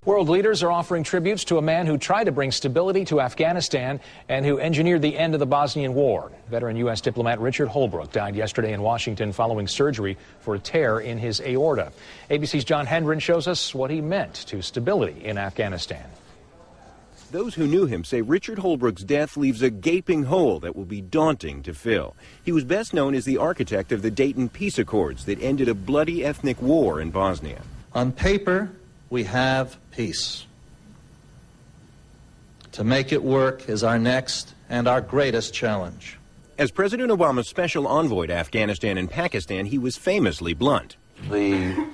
World leaders are offering tributes to a man who tried to bring stability to Afghanistan and who engineered the end of the Bosnian War. Veteran U.S. diplomat Richard Holbrooke died yesterday in Washington following surgery for a tear in his aorta. ABC's John Hendren shows us what he meant to stability in Afghanistan. Those who knew him say Richard Holbrooke's death leaves a gaping hole that will be daunting to fill. He was best known as the architect of the Dayton Peace Accords that ended a bloody ethnic war in Bosnia. On paper, we have peace. To make it work is our next and our greatest challenge. As President Obama's special envoy to Afghanistan and Pakistan, he was famously blunt. The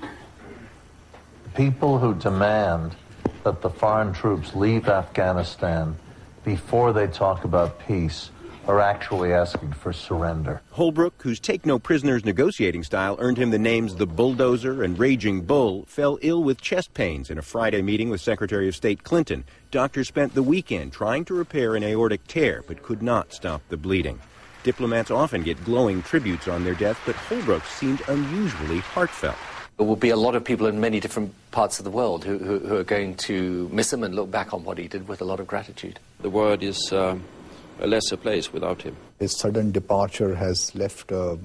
people who demand that the foreign troops leave Afghanistan before they talk about peace are actually asking for surrender. Holbrooke, whose take-no-prisoners negotiating style earned him the names the Bulldozer and Raging Bull, fell ill with chest pains in a Friday meeting with Secretary of State Clinton. Doctors spent the weekend trying to repair an aortic tear, but could not stop the bleeding. Diplomats often get glowing tributes on their death, but Holbrooke seemed unusually heartfelt. There will be a lot of people in many different parts of the world who are going to miss him and look back on what he did with a lot of gratitude. The world is a lesser place without him. His sudden departure has left a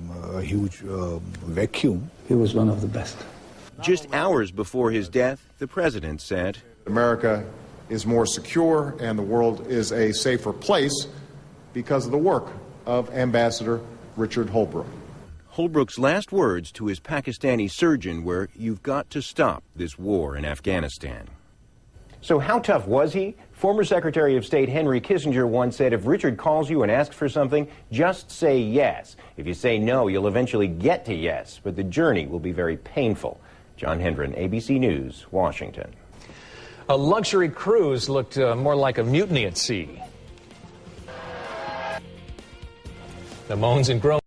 huge vacuum. He was one of the best. Just hours before his death, the president said, America is more secure and the world is a safer place because of the work of Ambassador Richard Holbrooke. Holbrooke's last words to his Pakistani surgeon were, "You've got to stop this war in Afghanistan." So how tough was he? Former Secretary of State Henry Kissinger once said, if Richard calls you and asks for something, just say yes. If you say no, you'll eventually get to yes, but the journey will be very painful. John Hendren, ABC News, Washington. A luxury cruise looked more like a mutiny at sea. The moans and groans